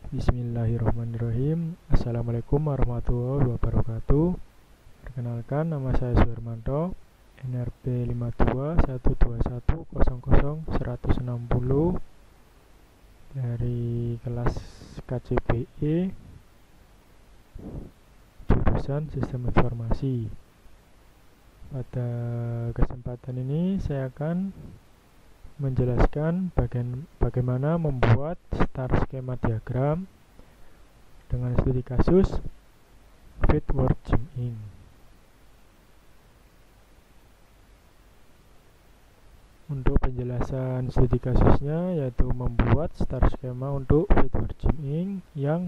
Bismillahirrahmanirrahim. Assalamualaikum warahmatullahi wabarakatuh. Perkenalkan, nama saya Suhermanto, NRP 5212100160 dari kelas KCPE jurusan Sistem Informasi. Pada kesempatan ini saya akan menjelaskan bagaimana membuat star skema diagram dengan studi kasus Fitward Gym Inc. Untuk penjelasan studi kasusnya yaitu membuat star skema untuk Fitward Gym Inc. yang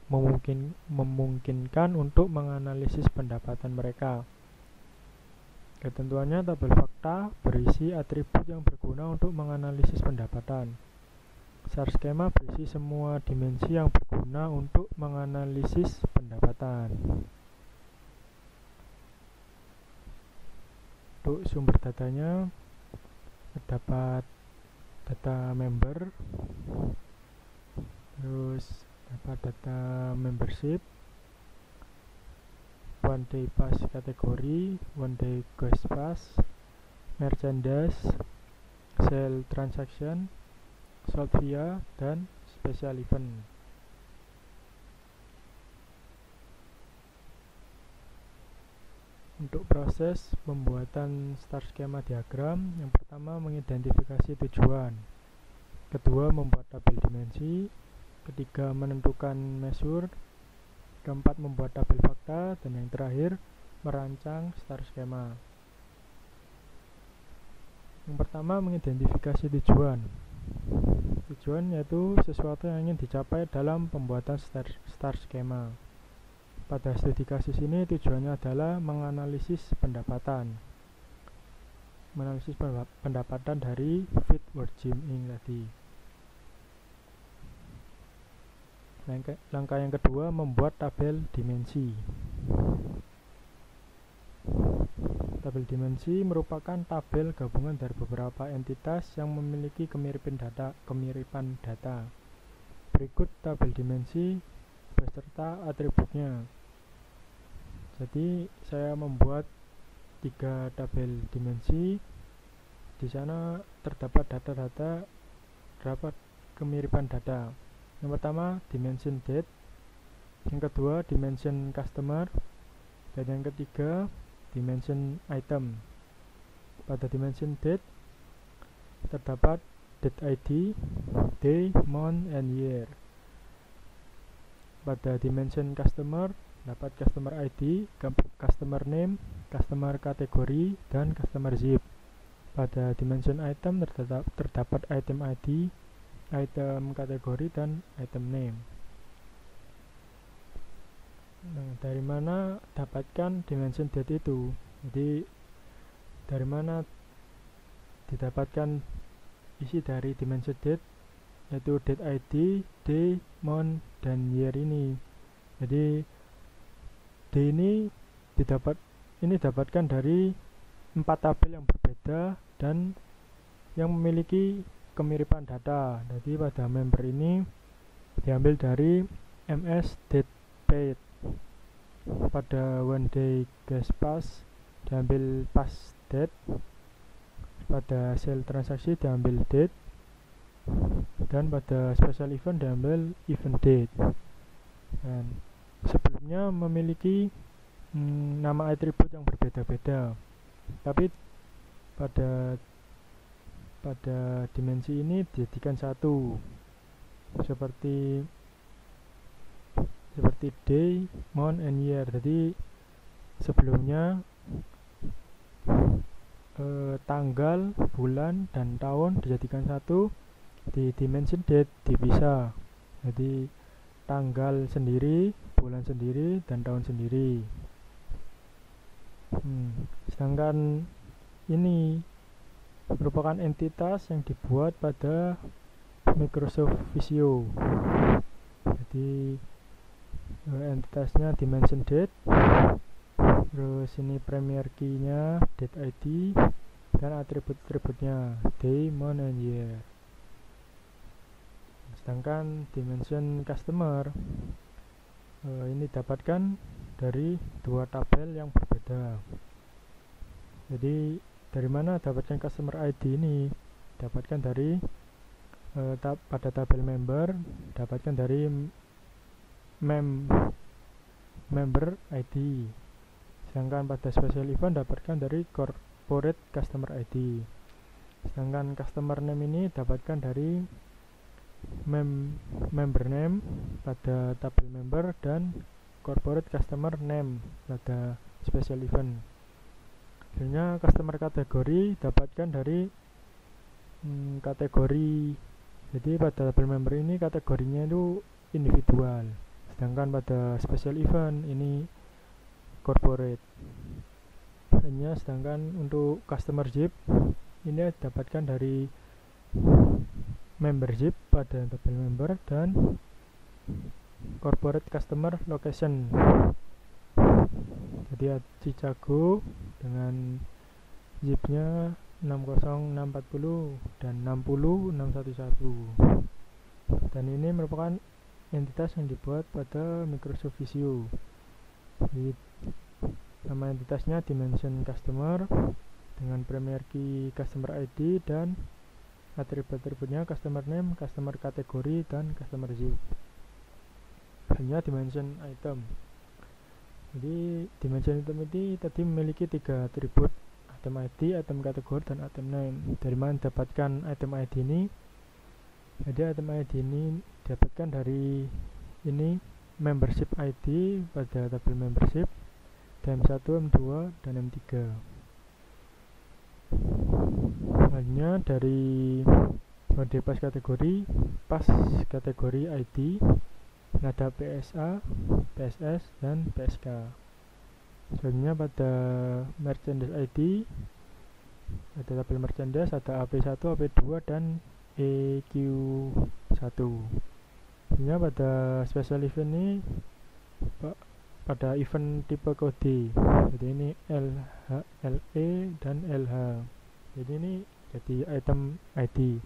memungkinkan untuk menganalisis pendapatan mereka. Ketentuannya, tabel fakta berisi atribut yang berguna untuk menganalisis pendapatan. Star skema berisi semua dimensi yang berguna untuk menganalisis pendapatan. Untuk sumber datanya, terdapat data member, terus dapat data membership, one day pass kategori, one day guest pass, merchandise, sale transaction, sold via, dan special event. Untuk proses pembuatan star skema diagram, yang pertama mengidentifikasi tujuan, kedua membuat tabel dimensi, ketiga menentukan measure, keempat membuat tabel fakta, dan yang terakhir merancang star skema. Yang pertama mengidentifikasi tujuan. Tujuan yaitu sesuatu yang ingin dicapai dalam pembuatan star skema. Pada studi kasus ini tujuannya adalah menganalisis pendapatan. Menganalisis pendapatan dari Fitward Gym Inc. tadi. Langkah yang kedua, membuat tabel dimensi. Tabel dimensi merupakan tabel gabungan dari beberapa entitas yang memiliki kemiripan data. Berikut tabel dimensi beserta atributnya. Jadi saya membuat 3 tabel dimensi. Di sana terdapat data-data, terdapat kemiripan data. Yang pertama, dimension date. Yang kedua, dimension customer. Dan yang ketiga, dimension item. Pada dimension date terdapat date ID, day, month, and year. Pada dimension customer dapat customer ID, customer name, customer kategori, dan customer zip. Pada dimension item terdapat item ID, item kategori, dan item name. Nah, dari mana dapatkan dimension date itu? Jadi dari mana didapatkan isi dari dimension date, yaitu date ID, day, month, dan year ini. Jadi day ini didapatkan dari 4 tabel yang berbeda dan yang memiliki kemiripan data. Jadi pada member ini diambil dari MS date paid. Pada one day guest pass diambil pass date. Pada sale transaksi diambil date. Dan pada special event diambil event date. Dan sebelumnya memiliki nama atribut yang berbeda-beda. Tapi pada dimensi ini dijadikan satu, seperti day, month, and year. Jadi sebelumnya tanggal, bulan, dan tahun dijadikan satu. Di dimension date dipisah. Jadi tanggal sendiri, bulan sendiri, dan tahun sendiri. Sedangkan ini merupakan entitas yang dibuat pada Microsoft Visio. Jadi entitasnya dimension date, terus ini premier key-nya date ID, dan atribut-atributnya day, month, and year. sedangkan dimension customer ini dapatkan dari dua tabel yang berbeda. Jadi dari mana dapatkan customer ID ini? Dapatkan dari pada tabel member, dapatkan dari member ID. Sedangkan pada special event dapatkan dari corporate customer ID. Sedangkan customer name ini dapatkan dari member name pada tabel member dan corporate customer name pada special event. Sebenarnya customer kategori dapatkan dari kategori. Jadi pada tabel member ini kategorinya itu individual, sedangkan pada special event ini corporate. Sedangkan untuk customer zip ini dapatkan dari membership pada tabel member dan corporate customer location. Jadi Chicago dengan zipnya 60640 dan 60611, dan ini merupakan entitas yang dibuat pada Microsoft Visio. Jadi, nama entitasnya dimension customer dengan primary key customer ID dan atribut-atributnya customer name, customer kategori, dan customer zip. Hanya dimension item. Jadi dimension item ini tadi memiliki 3 atribut: item ID, item kategori, dan item name. Dari mana dapatkan item ID ini? Jadi item ID ini dapatkan dari ini membership ID pada tabel membership, M1, M2, dan M3. Selanjutnya dari mode pas kategori ID ada PSA, PSS, dan PSK. Selanjutnya pada merchandise ID ada tabel merchandise, ada AP1, AP2, dan EQ1. Selanjutnya pada special event ini pada event tipe kode, jadi ini LH, LE, dan LH. Jadi ini jadi item ID.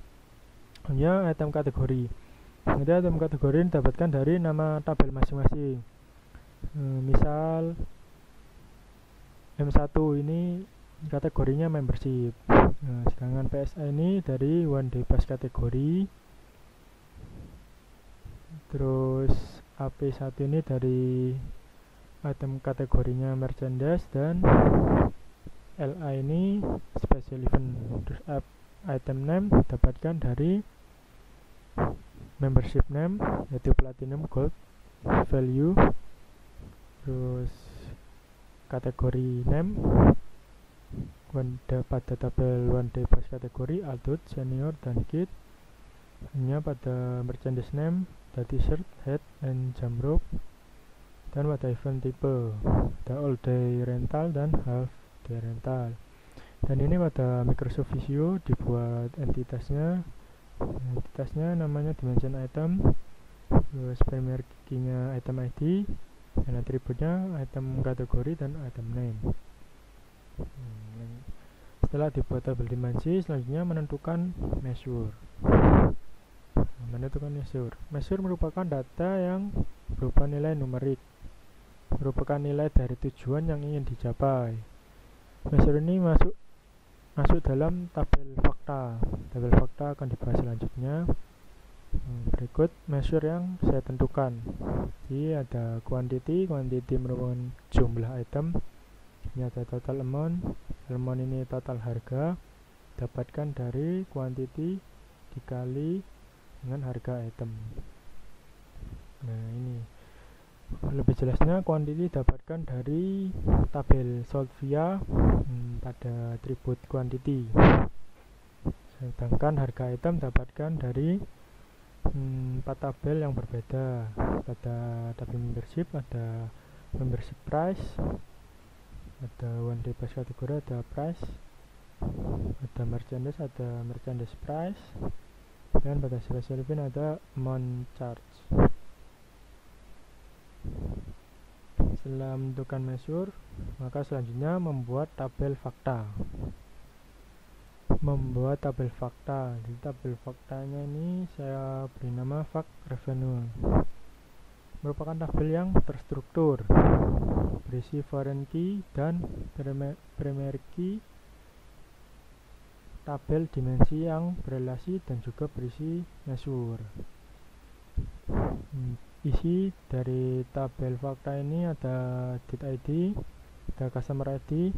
Selanjutnya item kategori. Jadi item kategori didapatkan dari nama tabel masing-masing. Misal M1 ini kategorinya membership. Sedangkan PSA ini dari one day pass kategori. Terus AP1 ini dari item kategorinya merchandise, dan LA ini special event. Terus item name dapatkan dari membership name, yaitu platinum, gold, value. Terus kategori name pada tabel one day pass kategori adult, senior, dan kid. Hanya pada merchandise name ada t-shirt, hat, and jump rope. Dan pada event tipe ada all day rental dan half day rental. Dan ini pada Microsoft Visio dibuat entitasnya namanya dimension item, terus primary key-nya item ID, dan atributnya item kategori dan item name. Setelah dibuat tabel dimensi, selanjutnya menentukan measure. Measure merupakan data yang berupa nilai numerik, merupakan nilai dari tujuan yang ingin dicapai. Measure ini masuk dalam tabel fakta. Tabel fakta akan dibahas selanjutnya. Berikut measure yang saya tentukan. Jadi ada quantity merupakan jumlah item. Ini ada total amount ini total harga, dapatkan dari quantity dikali dengan harga item. Nah, ini lebih jelasnya, quantity dapatkan dari tabel sold via pada atribut quantity. Sedangkan harga item dapatkan dari 4 tabel yang berbeda. Pada tabel membership ada membership price, ada one day pass kategori ada price, ada merchandise price, dan pada special event ada amount charge. Setelah menentukan measure, maka selanjutnya membuat tabel fakta. membuat tabel fakta. Di tabel faktanya ini saya beri nama fact revenue. Merupakan tabel yang terstruktur, berisi foreign key dan primary key, tabel dimensi yang berelasi, dan juga berisi measure. Isi dari tabel fakta ini ada date ID, ada customer ID,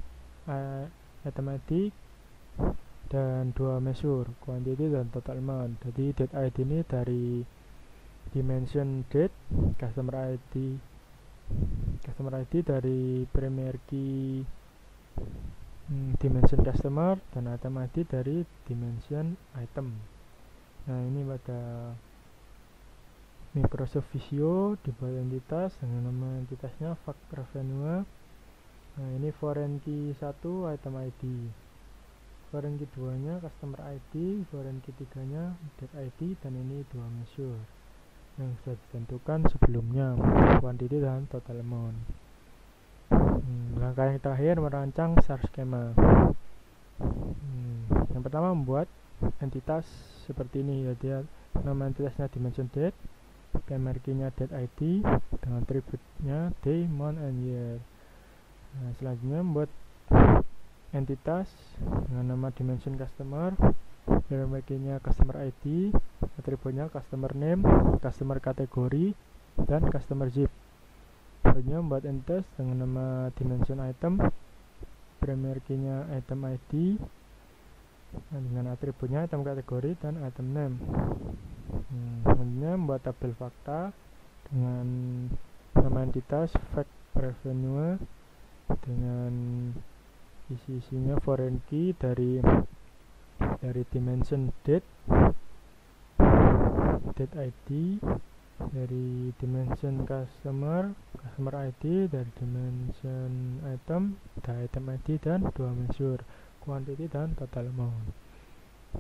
item ID, dan 2 measure, quantity dan total amount. Jadi date ID ini dari dimension date, customer ID dari primary key dimension customer, dan item ID dari dimension item. Nah, ini pada Microsoft Visio dibuat entitas dengan nama entitasnya fact revenue. Nah, ini foreign key 1 item ID, foreign key 2 nya customer ID, foreign key 3 nya date ID, dan ini 2 measure yang sudah ditentukan sebelumnya, quantity dan total amount. Langkah yang terakhir merancang star schema. Yang pertama membuat entitas seperti ini, yaitu nama entitasnya dimension date, primary key-nya date ID, dengan atributnya day, month, and year. Nah, selanjutnya membuat entitas dengan nama dimension customer, primary key-nya customer ID, atributnya customer name, customer kategori, dan customer zip. Selanjutnya membuat entitas dengan nama dimension item, primary key-nya item ID, dengan atributnya item kategori dan item name. Selanjutnya membuat tabel fakta dengan nama entitas fact revenue, dengan isi-isinya foreign key dari dimension date ID, dari dimension customer ID, dari dimension item ID, dan 2 measure, quantity dan total amount.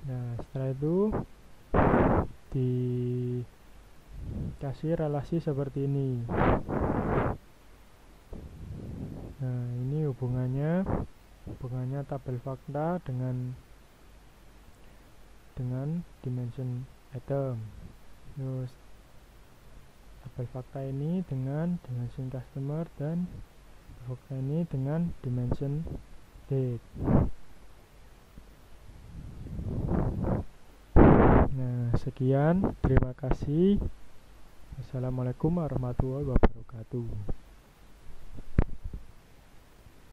Nah, setelah itu dikasih relasi seperti ini. Nah, ini hubungannya tabel fakta dengan dimension item. Terus tabel fakta ini dengan dimension customer, dan fakta ini dengan dimension date. Nah, sekian, terima kasih. Assalamualaikum warahmatullahi wabarakatuh.